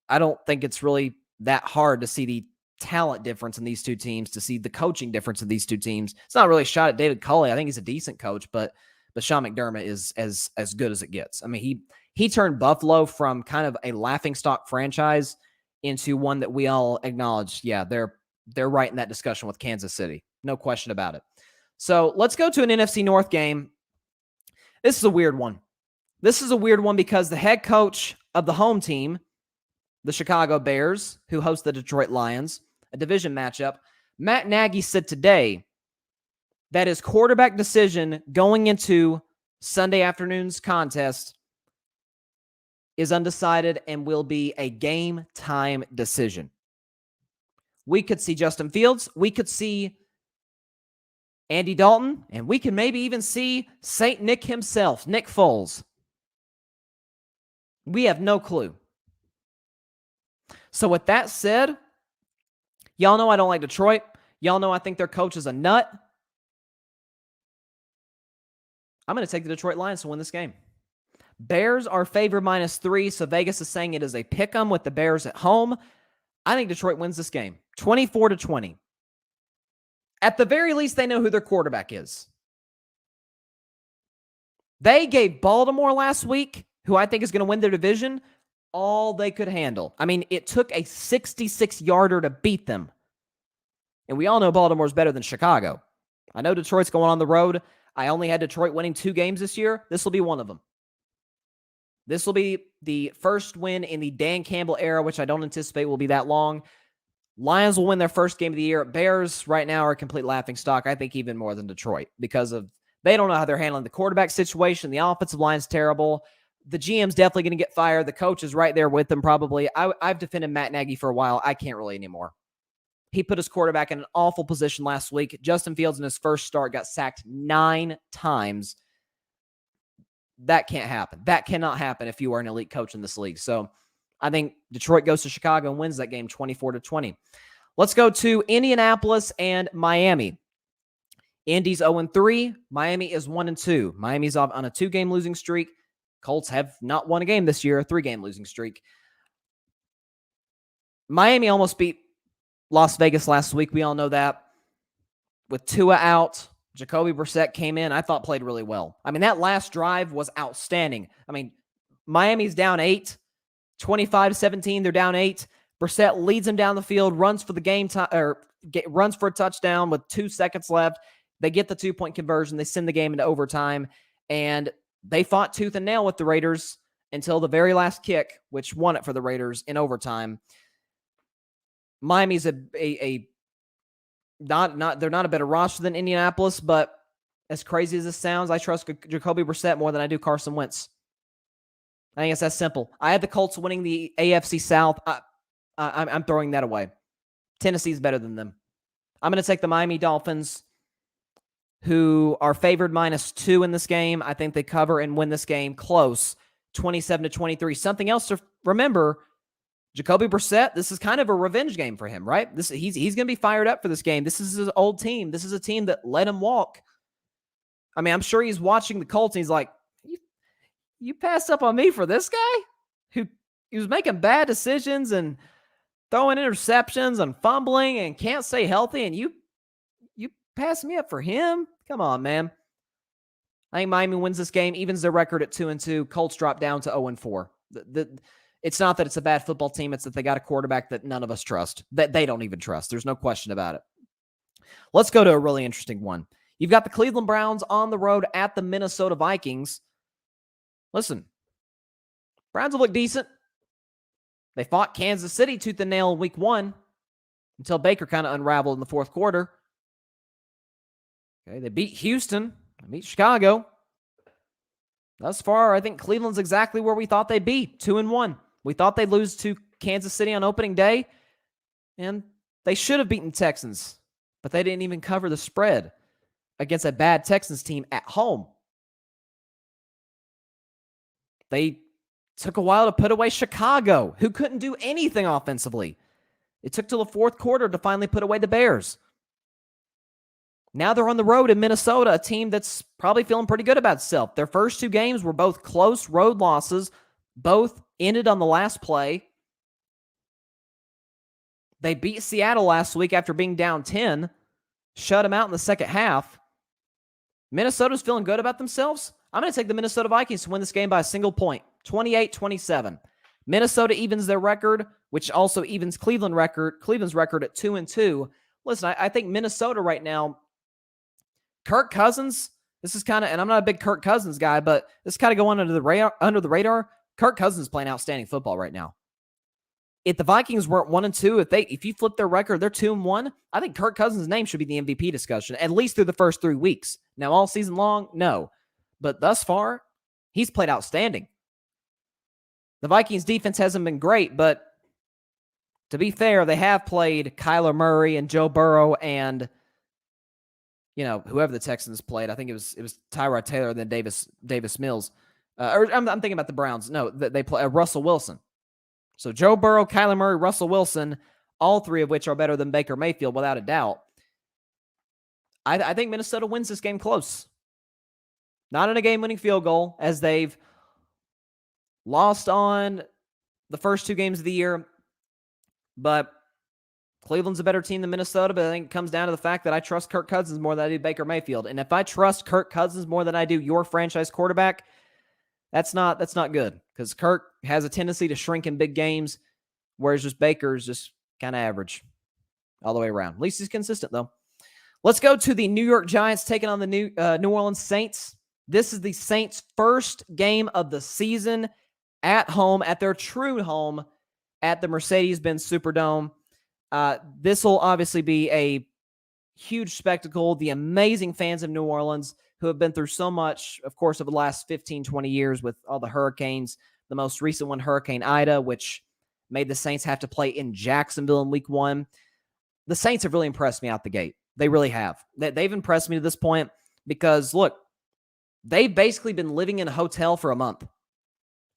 I don't think it's really that hard to see the talent difference in these two teams, to see the coaching difference in these two teams. It's not really a shot at David Culley. I think he's a decent coach, but Sean McDermott is as good as it gets. I mean, he turned Buffalo from kind of a laughingstock franchise into one that we all acknowledge. Yeah, they're right in that discussion with Kansas City. No question about it. So let's go to an NFC North game. This is a weird one. This is a weird one because the head coach of the home team, the Chicago Bears, who host the Detroit Lions, a division matchup, Matt Nagy said today that his quarterback decision going into Sunday afternoon's contest is undecided and will be a game time decision. We could see Justin Fields. We could see Andy Dalton. And we can maybe even see St. Nick himself, Nick Foles. We have no clue. So with that said, y'all know I don't like Detroit. Y'all know I think their coach is a nut. I'm going to take the Detroit Lions to win this game. Bears are favored -3, so Vegas is saying it is a pick-em with the Bears at home. I think Detroit wins this game, 24-20. At the very least, they know who their quarterback is. They gave Baltimore last week, who I think is going to win their division, all they could handle. I mean, it took a 66-yarder to beat them. And we all know Baltimore's better than Chicago. I know Detroit's going on the road. I only had Detroit winning 2 games this year. This will be one of them. This will be the first win in the Dan Campbell era, which I don't anticipate will be that long. Lions will win their first game of the year. Bears right now are a complete laughingstock. I think even more than Detroit because of they don't know how they're handling the quarterback situation. The offensive line's terrible. The GM's definitely going to get fired. The coach is right there with them probably. I've defended Matt Nagy for a while. I can't really anymore. He put his quarterback in an awful position last week. Justin Fields in his first start got sacked 9 times. That can't happen. That cannot happen if you are an elite coach in this league. So I think Detroit goes to Chicago and wins that game 24-20. Let's go to Indianapolis and Miami. Indy's 0-3. Miami is 1-2. Miami's on a 2-game losing streak. Colts have not won a game this year, a 3-game losing streak. Miami almost beat Las Vegas last week. We all know that. With Tua out, Jacoby Brissett came in, I thought played really well. I mean, that last drive was outstanding. I mean, Miami's down 8, 25-17, they're down 8. Brissett leads them down the field, runs for the game time, runs for a touchdown with 2 seconds left. They get the 2-point conversion. They send the game into overtime, and they fought tooth and nail with the Raiders until the very last kick, which won it for the Raiders in overtime. Miami's they're not a better roster than Indianapolis, but as crazy as this sounds, I trust Jacoby Brissett more than I do Carson Wentz. I think it's that simple. I had the Colts winning the AFC South. I'm throwing that away. Tennessee's better than them. I'm going to take the Miami Dolphins, who are favored -2 in this game. I think they cover and win this game close, 27-23. Something else to remember, Jacoby Brissett, this is kind of a revenge game for him, right? He's going to be fired up for this game. This is his old team. This is a team that let him walk. I mean, I'm sure he's watching the Colts and he's like, you passed up on me for this guy who was making bad decisions and throwing interceptions and fumbling and can't stay healthy, and you passed me up for him? Come on, man. I think Miami wins this game, evens their record at 2-2. Colts drop down to 0-4. It's not that it's a bad football team. It's that they got a quarterback that none of us trust, that they don't even trust. There's no question about it. Let's go to a really interesting one. You've got the Cleveland Browns on the road at the Minnesota Vikings. Listen, Browns have looked decent. They fought Kansas City tooth and nail in week 1 until Baker kind of unraveled in the fourth quarter. Okay, they beat Houston. They beat Chicago. Thus far, I think Cleveland's exactly where we thought they'd be, 2-1. We thought they'd lose to Kansas City on opening day, and they should have beaten Texans, but they didn't even cover the spread against a bad Texans team at home. They took a while to put away Chicago, who couldn't do anything offensively. It took till the fourth quarter to finally put away the Bears. Now they're on the road in Minnesota, a team that's probably feeling pretty good about itself. Their first 2 games were both close road losses. Both ended on the last play. They beat Seattle last week after being down 10. Shut them out in the second half. Minnesota's feeling good about themselves. I'm going to take the Minnesota Vikings to win this game by a single point, 28-27. Minnesota evens their record, which also evens Cleveland's record at 2-2. Listen, I think Minnesota right now, Kirk Cousins, this is kind of, and I'm not a big Kirk Cousins guy, but this is kind of going under the radar. Kirk Cousins is playing outstanding football right now. If the Vikings weren't 1-2, if you flip their record, they're 2-1. I think Kirk Cousins' name should be the MVP discussion, at least through the first 3 weeks. Now, all season long, no. But thus far, he's played outstanding. The Vikings' defense hasn't been great, but to be fair, they have played Kyler Murray and Joe Burrow and, whoever the Texans played. I think it was Tyrod Taylor and then Davis Mills. I'm thinking about the Browns. No, they play Russell Wilson. So Joe Burrow, Kyler Murray, Russell Wilson, all 3 of which are better than Baker Mayfield without a doubt. I think Minnesota wins this game close. Not in a game-winning field goal, as they've lost on the first 2 games of the year. But Cleveland's a better team than Minnesota, but I think it comes down to the fact that I trust Kirk Cousins more than I do Baker Mayfield. And if I trust Kirk Cousins more than I do your franchise quarterback, that's not good, because Kirk has a tendency to shrink in big games, whereas just Baker's just kind of average all the way around. At least he's consistent, though. Let's go to the New York Giants taking on the New Orleans Saints. This is the Saints' first game of the season at home, at their true home, at the Mercedes-Benz Superdome. This will obviously be a huge spectacle. The amazing fans of New Orleans who have been through so much, of course, over the last 15, 20 years with all the hurricanes. The most recent one, Hurricane Ida, which made the Saints have to play in Jacksonville in week 1. The Saints have really impressed me out the gate. They really have. They've impressed me to this point because, look, they've basically been living in a hotel for a month.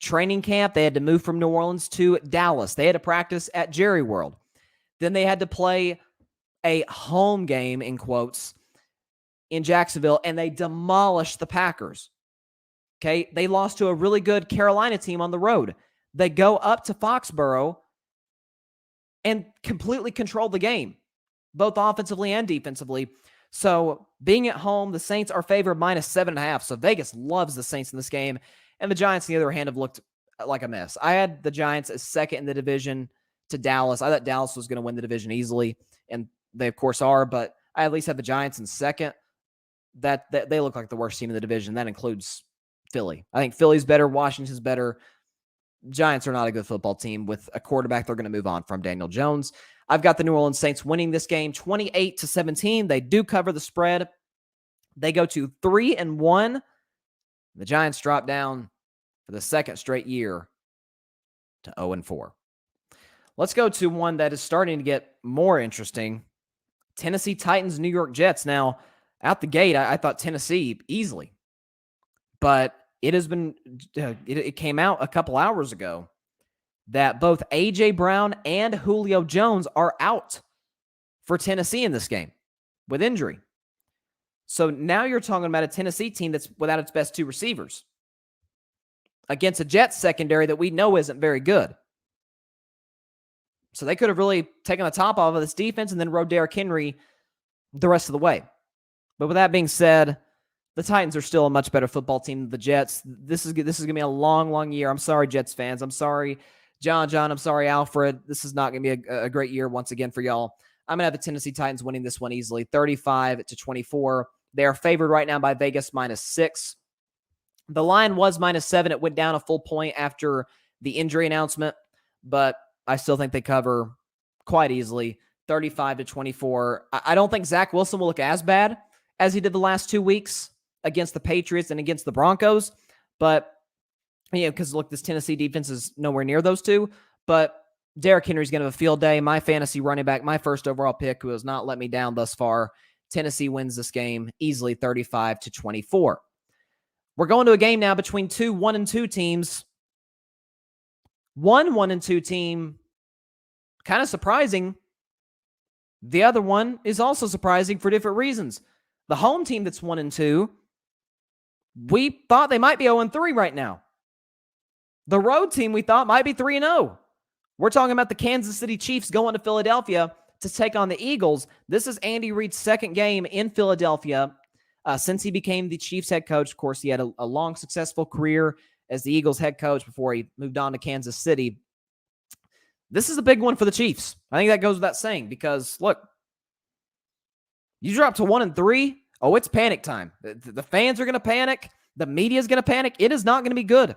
Training camp, they had to move from New Orleans to Dallas. They had to practice at Jerry World. Then they had to play a home game, in quotes, in Jacksonville, and they demolished the Packers. Okay, they lost to a really good Carolina team on the road. They go up to Foxborough and completely control the game, both offensively and defensively. So being at home, the Saints are favored -7.5. So Vegas loves the Saints in this game. And the Giants, on the other hand, have looked like a mess. I had the Giants as second in the division to Dallas. I thought Dallas was going to win the division easily, and they, of course, are. But I at least have the Giants in second. That they look like the worst team in the division. That includes Philly. I think Philly's better. Washington's better. Giants are not a good football team. With a quarterback they're going to move on from, Daniel Jones. I've got the New Orleans Saints winning this game 28-17. They do cover the spread. They go to 3-1. The Giants drop down for the second straight year to 0-4. Let's go to one that is starting to get more interesting. Tennessee Titans, New York Jets. Now, out the gate, I thought Tennessee easily. But it has been, it came out a couple hours ago that both A.J. Brown and Julio Jones are out for Tennessee in this game with injury. So now you're talking about a Tennessee team that's without its best two receivers against a Jets secondary that we know isn't very good. So they could have really taken the top off of this defense and then rode Derrick Henry the rest of the way. But with that being said, the Titans are still a much better football team than the Jets. This is going to be a long, long year. I'm sorry, Jets fans. I'm sorry, John. I'm sorry, Alfred. This is not going to be a great year once again for y'all. I'm going to have the Tennessee Titans winning this one easily, 35-24. They are favored right now by Vegas -6. The line was -7. It went down a full point after the injury announcement, but I still think they cover quite easily, 35-24. I don't think Zach Wilson will look as bad as he did the last 2 weeks against the Patriots and against the Broncos, but because look, this Tennessee defense is nowhere near those two. But Derrick Henry's going to have a field day. My fantasy running back, my first overall pick, who has not let me down thus far. Tennessee wins this game easily, 35-24. We're going to a game now between two 1-2 teams. One 1-2 team, kind of surprising. The other one is also surprising for different reasons. The home team that's 1-2, we thought they might be 0-3 right now. The road team we thought might be 3-0. We're talking about the Kansas City Chiefs going to Philadelphia to take on the Eagles. This is Andy Reid's second game in Philadelphia since he became the Chiefs head coach. Of course, he had a long, successful career as the Eagles head coach before he moved on to Kansas City. This is a big one for the Chiefs. I think that goes without saying because, look, you drop to 1-3, oh, it's panic time. The fans are going to panic. The media is going to panic. It is not going to be good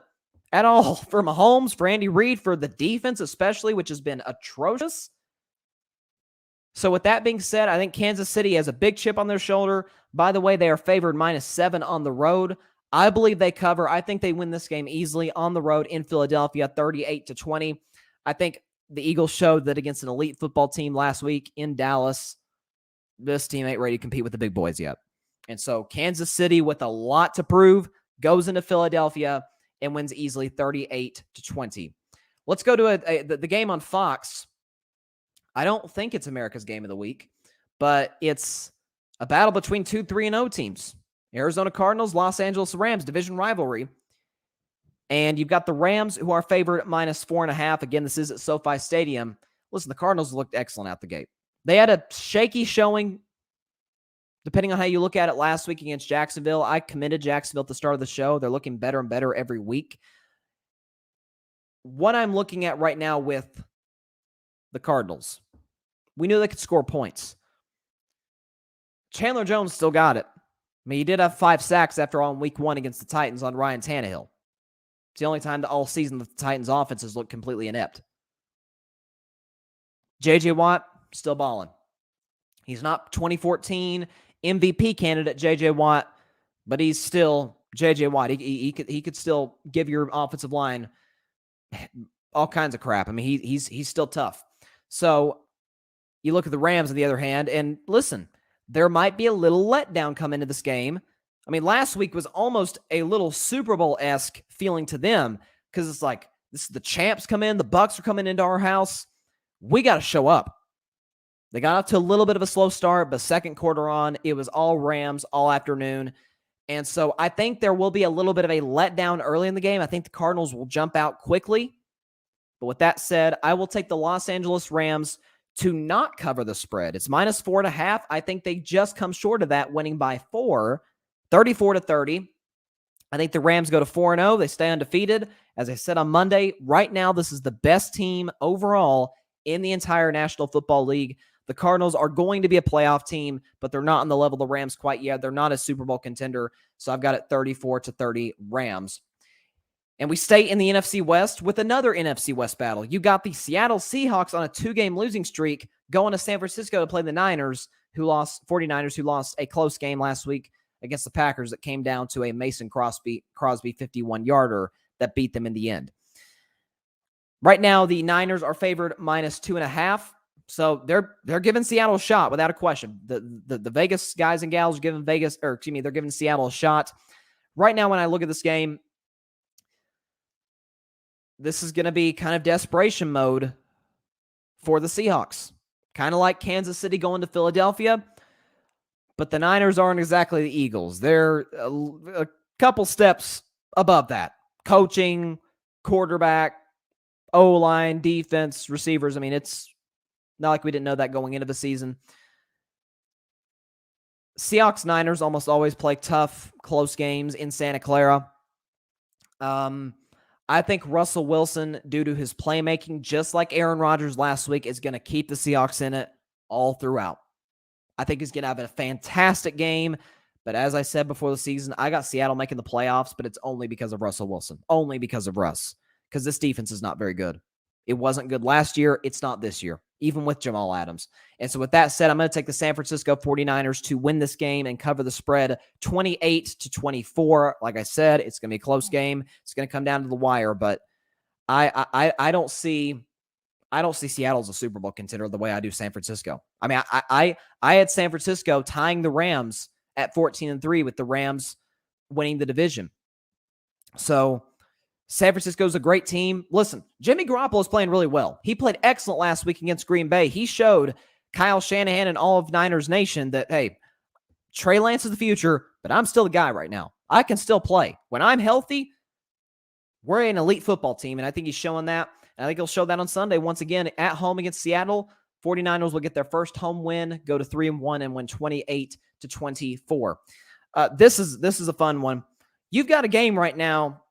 at all for Mahomes, for Andy Reid, for the defense especially, which has been atrocious. So with that being said, I think Kansas City has a big chip on their shoulder. By the way, they are favored -7 on the road. I believe they cover. I think they win this game easily on the road in Philadelphia, 38-20. I think the Eagles showed that against an elite football team last week in Dallas, this team ain't ready to compete with the big boys yet. And so Kansas City, with a lot to prove, goes into Philadelphia and wins easily 38-20. Let's go to the game on Fox. I don't think it's America's game of the week, but it's a battle between two 3-0 teams. Arizona Cardinals, Los Angeles Rams, division rivalry. And you've got the Rams, who are favored at -4.5. Again, this is at SoFi Stadium. Listen, the Cardinals looked excellent out the gate. They had a shaky showing, depending on how you look at it, last week against Jacksonville. I commended Jacksonville at the start of the show. They're looking better and better every week. What I'm looking at right now with the Cardinals, we knew they could score points. Chandler Jones still got it. I mean, he did have 5 sacks after all in week 1 against the Titans on Ryan Tannehill. It's the only time all season that the Titans' offense has looked completely inept. J.J. Watt, still balling. He's not 2014 MVP candidate J.J. Watt, but he's still J.J. Watt. He could still give your offensive line all kinds of crap. I mean, he's still tough. So you look at the Rams on the other hand, and listen, there might be a little letdown come into this game. I mean, last week was almost a little Super Bowl-esque feeling to them because it's like, this is the champs come in, the Bucs are coming into our house. We got to show up. They got off to a little bit of a slow start, but second quarter on, it was all Rams all afternoon. And so I think there will be a little bit of a letdown early in the game. I think the Cardinals will jump out quickly. But with that said, I will take the Los Angeles Rams to not cover the spread. It's -4.5. I think they just come short of that, winning by 4, 34-30. I think the Rams go to 4-0. They stay undefeated. As I said on Monday, right now, this is the best team overall in the entire National Football League. The Cardinals are going to be a playoff team, but they're not on the level of the Rams quite yet. They're not a Super Bowl contender, so I've got it 34-30 Rams. And we stay in the NFC West with another NFC West battle. You got the Seattle Seahawks on a 2-game losing streak going to San Francisco to play the 49ers, who lost a close game last week against the Packers that came down to a Mason Crosby 51-yarder that beat them in the end. Right now, the Niners are favored -2.5. So they're giving Seattle a shot without a question. The Vegas guys and gals are giving they're giving Seattle a shot. Right now, when I look at this game, this is going to be kind of desperation mode for the Seahawks. Kind of like Kansas City going to Philadelphia. But the Niners aren't exactly the Eagles. They're a couple steps above that. Coaching, quarterback, O-line, defense, receivers. I mean, it's not like we didn't know that going into the season. Seahawks-Niners almost always play tough, close games in Santa Clara. I think Russell Wilson, due to his playmaking, just like Aaron Rodgers last week, is going to keep the Seahawks in it all throughout. I think he's going to have a fantastic game. But as I said before the season, I got Seattle making the playoffs, but it's only because of Russell Wilson. Only because of Russ. Because this defense is not very good. It wasn't good last year. It's not this year, even with Jamal Adams. And so with that said, I'm going to take the San Francisco 49ers to win this game and cover the spread 28-24. Like I said, it's going to be a close game. It's going to come down to the wire, but I don't see Seattle as a Super Bowl contender the way I do San Francisco. I mean, I had San Francisco tying the Rams at 14-3 with the Rams winning the division. So San Francisco's a great team. Listen, Jimmy Garoppolo is playing really well. He played excellent last week against Green Bay. He showed Kyle Shanahan and all of Niners Nation that, hey, Trey Lance is the future, but I'm still the guy right now. I can still play. When I'm healthy, we're an elite football team, and I think he's showing that. And I think he'll show that on Sunday once again at home against Seattle. 49ers will get their first home win, go to 3-1, and win 28-24. This is a fun one. You've got a game right now.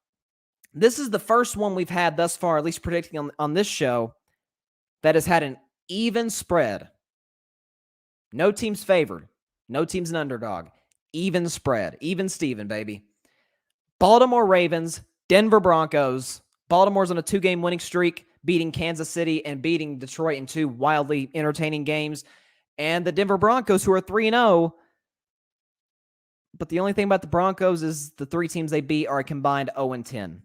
This is the first one we've had thus far, at least predicting on this show, that has had an even spread. No team's favored. No team's an underdog. Even spread. Even Steven, baby. Baltimore Ravens, Denver Broncos. Baltimore's on a 2-game winning streak, beating Kansas City and beating Detroit in 2 wildly entertaining games. And the Denver Broncos, who are 3-0. But the only thing about the Broncos is the 3 teams they beat are a combined 0-10.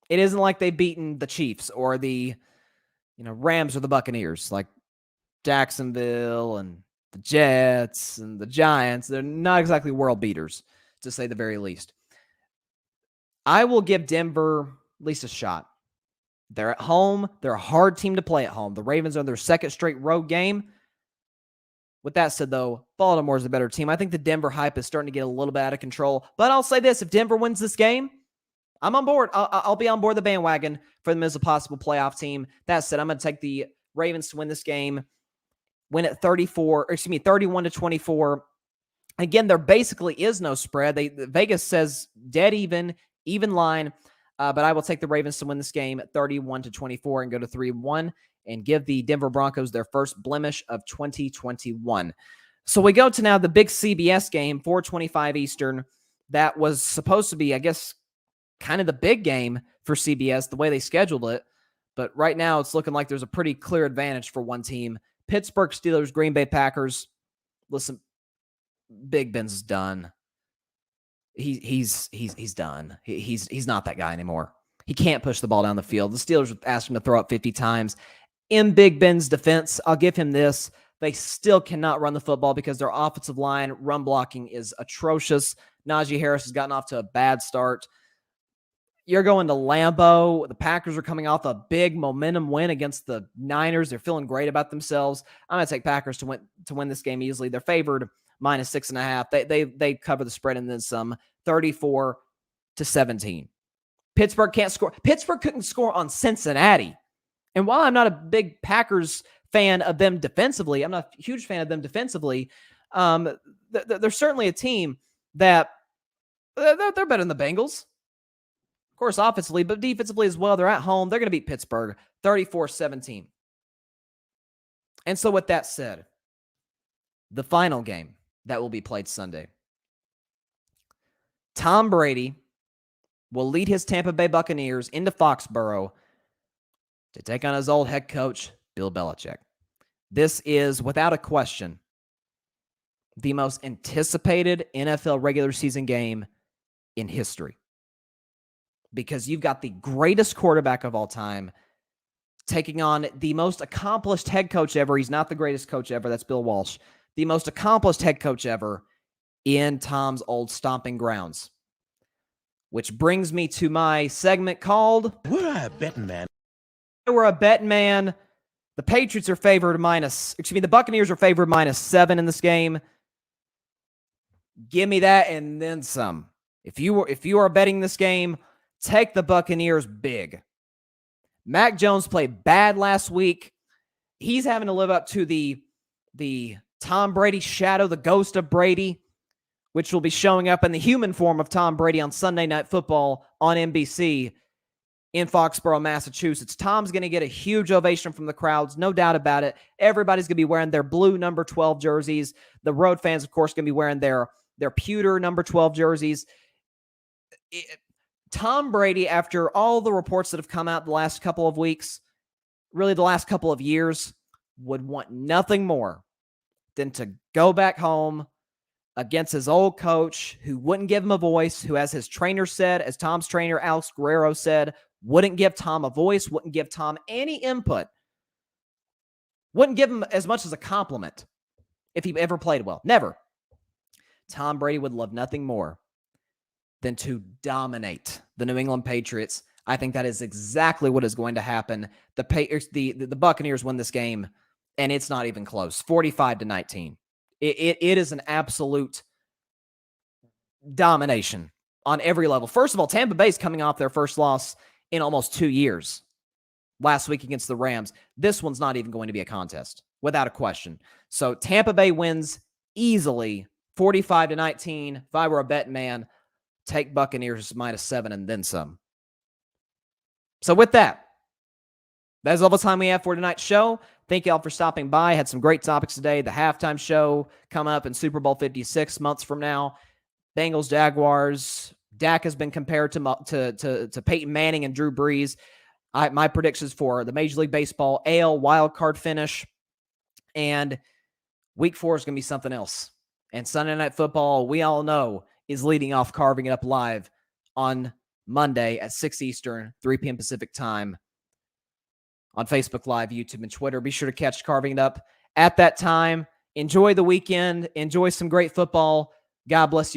It isn't like they've beaten the Chiefs or the Rams or the Buccaneers, like Jacksonville and the Jets and the Giants. They're not exactly world beaters, to say the very least. I will give Denver at least a shot. They're at home. They're a hard team to play at home. The Ravens are their second straight road game. With that said, though, Baltimore's the better team. I think the Denver hype is starting to get a little bit out of control. But I'll say this, if Denver wins this game, I'm on board. I'll be on board the bandwagon for them as a possible playoff team. That said, I'm going to take the Ravens to win this game, win at 31-24. Again, there basically is no spread. Vegas says dead even line, but I will take the Ravens to win this game at 31-24 and go to 3-1 and give the Denver Broncos their first blemish of 2021. So we go to now the big CBS game, 4:25 Eastern. That was supposed to be, I guess, kind of the big game for CBS, the way they scheduled it. But right now it's looking like there's a pretty clear advantage for one team. Pittsburgh Steelers, Green Bay Packers. Listen, Big Ben's done. He's done. He's not that guy anymore. He can't push the ball down the field. The Steelers asked him to throw up 50 times. In Big Ben's defense, I'll give him this. They still cannot run the football because their offensive line run blocking is atrocious. Najee Harris has gotten off to a bad start. You're going to Lambeau. The Packers are coming off a big momentum win against the Niners. They're feeling great about themselves. I'm going to take Packers to win this game easily. They're favored -6.5. They cover the spread and then some, 34-17. Pittsburgh can't score. Pittsburgh couldn't score on Cincinnati. And while I'm not a big Packers fan of them defensively, I'm not a huge fan of them defensively, they're certainly a team that they're better than the Bengals. Of course, offensively, but defensively as well. They're at home. They're going to beat Pittsburgh 34-17. And so with that said, the final game that will be played Sunday, Tom Brady will lead his Tampa Bay Buccaneers into Foxborough to take on his old head coach, Bill Belichick. This is, without a question, the most anticipated NFL regular season game in history. Because you've got the greatest quarterback of all time taking on the most accomplished head coach ever. He's not the greatest coach ever. That's Bill Walsh. The most accomplished head coach ever in Tom's old stomping grounds. Which brings me to my segment called We're a betting man. We're a betting man. The Patriots are favored the Buccaneers are favored -7 in this game. Give me that and then some. If you are betting this game, take the Buccaneers big. Mac Jones played bad last week. He's having to live up to the Tom Brady shadow, the ghost of Brady, which will be showing up in the human form of Tom Brady on Sunday Night Football on NBC in Foxborough, Massachusetts. Tom's going to get a huge ovation from the crowds, no doubt about it. Everybody's going to be wearing their blue number 12 jerseys. The road fans, of course, going to be wearing their pewter number 12 jerseys. Tom Brady, after all the reports that have come out the last couple of weeks, really the last couple of years, would want nothing more than to go back home against his old coach who wouldn't give him a voice, who, as his trainer said, as Tom's trainer, Alex Guerrero, said, wouldn't give Tom a voice, wouldn't give Tom any input, wouldn't give him as much as a compliment if he ever played well. Never. Tom Brady would love nothing more than to dominate the New England Patriots. I think that is exactly what is going to happen. The Buccaneers win this game, and it's not even close. 45-19. It is an absolute domination on every level. First of all, Tampa Bay is coming off their first loss in almost 2 years. Last week against the Rams. This one's not even going to be a contest, without a question. So Tampa Bay wins easily, 45-19. If I were a betting man, take Buccaneers -7 and then some. So with that, that's all the time we have for tonight's show. Thank you all for stopping by. Had some great topics today. The halftime show come up in Super Bowl 56 months from now. Bengals, Jaguars. Dak has been compared to Peyton Manning and Drew Brees. My predictions for the Major League Baseball AL wildcard finish. And week 4 is going to be something else. And Sunday Night Football, we all know, is leading off Carving It Up Live on Monday at 6 Eastern, 3 p.m. Pacific time on Facebook Live, YouTube, and Twitter. Be sure to catch Carving It Up at that time. Enjoy the weekend. Enjoy some great football. God bless you.